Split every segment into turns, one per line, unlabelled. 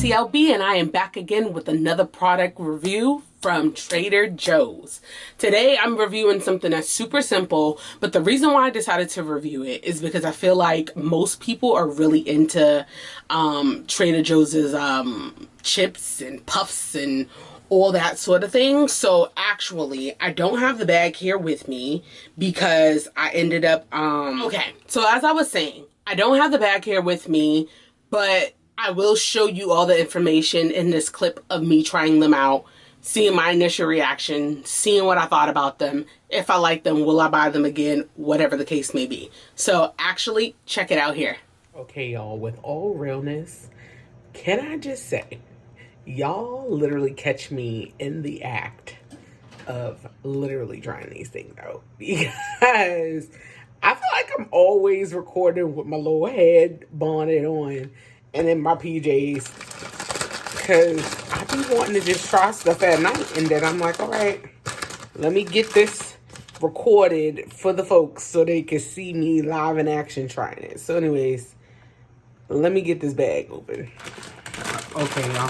BessieLB, and I am back again with another product review from Trader Joe's. Today I'm reviewing something that's super simple, but the reason why I decided to review it is because I feel like most people are really into Trader Joe's chips and puffs and all that sort of thing. So actually, I don't have the bag here with me because I ended up, okay. So as I was saying, I don't have the bag here with me, but I will show you all the information in this clip of me trying them out, seeing my initial reaction, seeing what I thought about them. If I like them, will I buy them again? Whatever the case may be. So actually, check it out here.
Okay, y'all, with all realness, can I just say, y'all literally catch me in the act of literally trying these things out, because I feel like I'm always recording with my little head bonnet on and in my PJs, because I be wanting to just try stuff at night, and then I'm like, all right, let me get this recorded for the folks so they can see me live in action trying it. So anyways, let me get this bag open. Okay, y'all.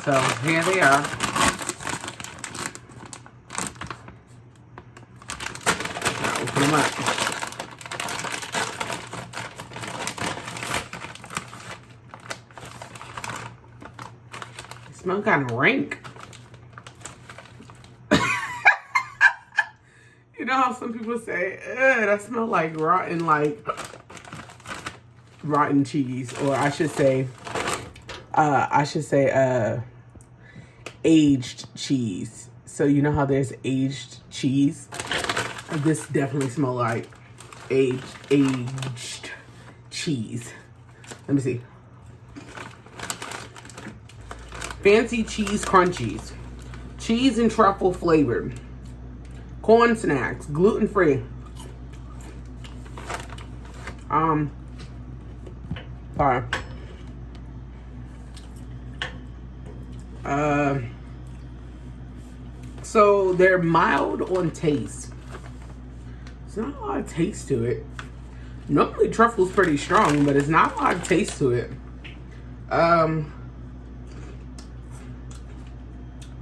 So here they are. Now open them up. They smell kind of rank. You know how some people say, that smell like rotten cheese, or I should say aged cheese. So you know how there's aged cheese? This definitely smells like aged cheese. Let me see. Fancy cheese crunchies. Cheese and truffle flavored. Corn snacks, gluten-free. Sorry. So they're mild on taste. It's not a lot of taste to it. Normally truffle's pretty strong, but it's not a lot of taste to it.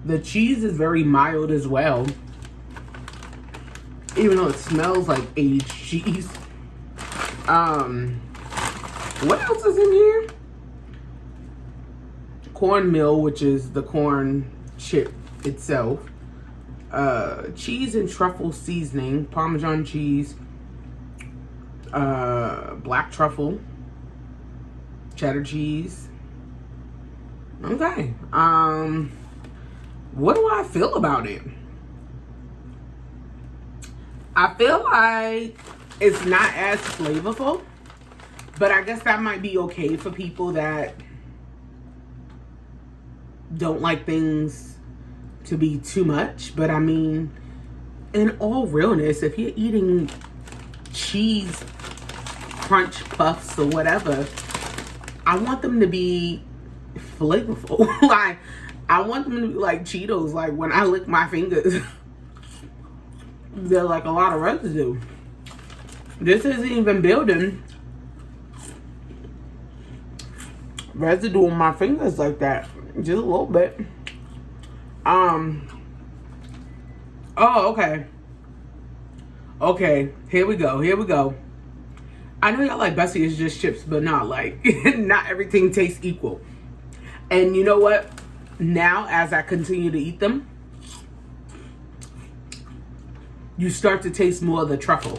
The cheese is very mild as well, even though it smells like aged cheese. What else is in here? Cornmeal, which is the corn chip itself. Cheese and truffle seasoning, Parmesan cheese, black truffle, cheddar cheese. Okay. What do I feel about it? I feel like it's not as flavorful, but I guess that might be okay for people that don't like things to be too much. But I mean, in all realness, if you're eating cheese crunch puffs or whatever, I want them to be flavorful. Like, I want them to be like Cheetos. Like, when I lick my fingers, they're like a lot of residue. This isn't even building residue on my fingers like that. Just a little bit. Oh, okay. Okay, here we go. I know y'all like Bessie is just chips, but not like, not everything tastes equal. And you know what? Now, as I continue to eat them, you start to taste more of the truffle.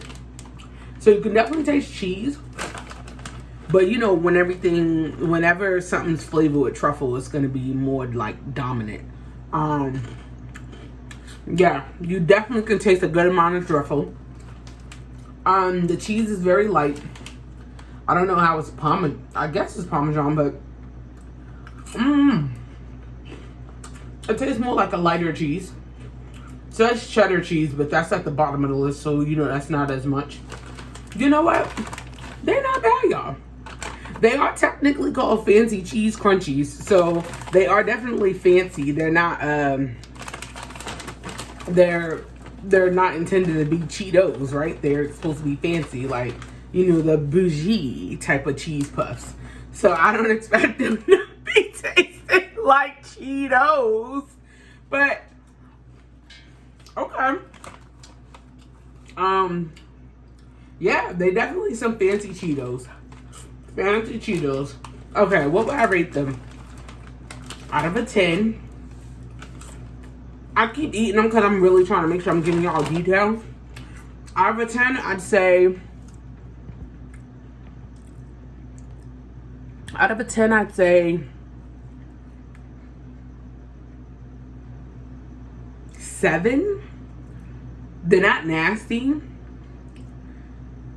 So you can definitely taste cheese, but you know, whenever something's flavored with truffle, it's gonna be more like dominant. Yeah, you definitely can taste a good amount of truffle. The cheese is very light. I don't know how it's I guess it's Parmesan, but it tastes more like a lighter cheese. So that's cheddar cheese, but that's at the bottom of the list, so you know that's not as much. You know what? They're not bad, y'all. They are technically called fancy cheese crunchies, so they are definitely fancy. They're not they're not intended to be Cheetos, right? They're supposed to be fancy, like, you know, the bougie type of cheese puffs. So I don't expect them to be tasted like Cheetos. But okay. Yeah, they definitely some fancy Cheetos. Fancy Cheetos. Okay, what would I rate them? Out of a 10. I keep eating them because I'm really trying to make sure I'm giving y'all detail. Out of a 10, I'd say... Out of a 10, I'd say... 7. They're not nasty.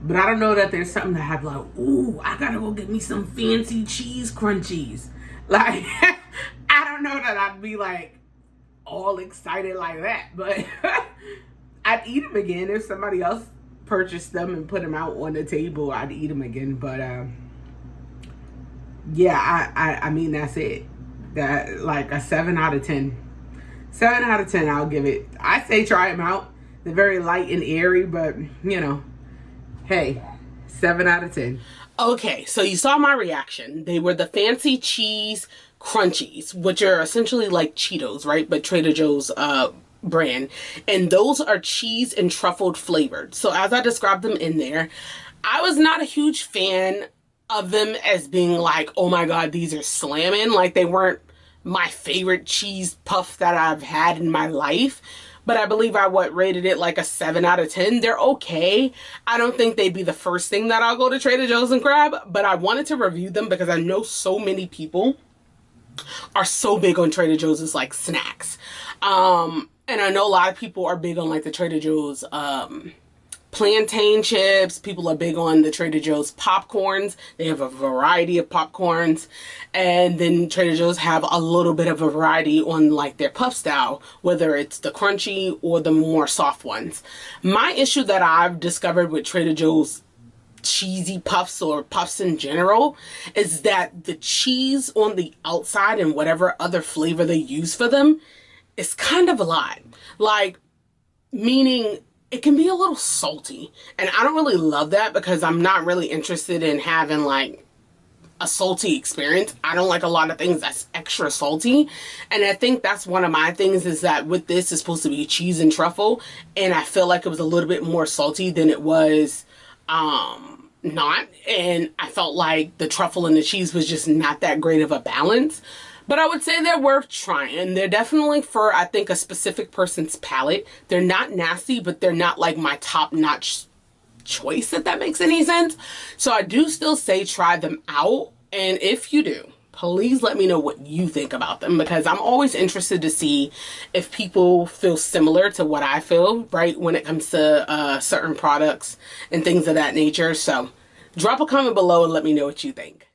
But I don't know that there's something that I'd like, ooh, I gotta go get me some fancy cheese crunchies. Like, I don't know that I'd be like all excited like that. But I'd eat them again. If somebody else purchased them and put them out on the table, I'd eat them again. But yeah, I mean, that's it. That, like, a 7 out of 10. 7 out of 10, I'll give it. I say try them out. They're very light and airy, but, you know, hey, 7 out of 10.
Okay, so you saw my reaction. They were the fancy cheese crunchies, which are essentially like Cheetos, right? But Trader Joe's brand. And those are cheese and truffled flavored. So as I described them in there, I was not a huge fan of them as being like, oh my God, these are slamming. Like, they weren't my favorite cheese puff that I've had in my life. But I believe I rated it like a 7 out of 10. They're okay. I don't think they'd be the first thing that I'll go to Trader Joe's and grab, but I wanted to review them because I know so many people are so big on Trader Joe's as like snacks. And I know a lot of people are big on like the Trader Joe's plantain chips. People are big on the Trader Joe's popcorns. They have a variety of popcorns. And then Trader Joe's have a little bit of a variety on like their puff style, whether it's the crunchy or the more soft ones. My issue that I've discovered with Trader Joe's cheesy puffs or puffs in general is that the cheese on the outside and whatever other flavor they use for them is kind of a lot. Like, meaning it can be a little salty, and I don't really love that because I'm not really interested in having like a salty experience. I don't like a lot of things that's extra salty, and I think that's one of my things is that with this, it's supposed to be cheese and truffle, and I feel like it was a little bit more salty than it was not, and I felt like the truffle and the cheese was just not that great of a balance. But I would say they're worth trying. They're definitely for, I think, a specific person's palate. They're not nasty, but they're not like my top-notch choice, if that makes any sense. So I do still say try them out. And if you do, please let me know what you think about them, because I'm always interested to see if people feel similar to what I feel, right, when it comes to certain products and things of that nature. So drop a comment below and let me know what you think.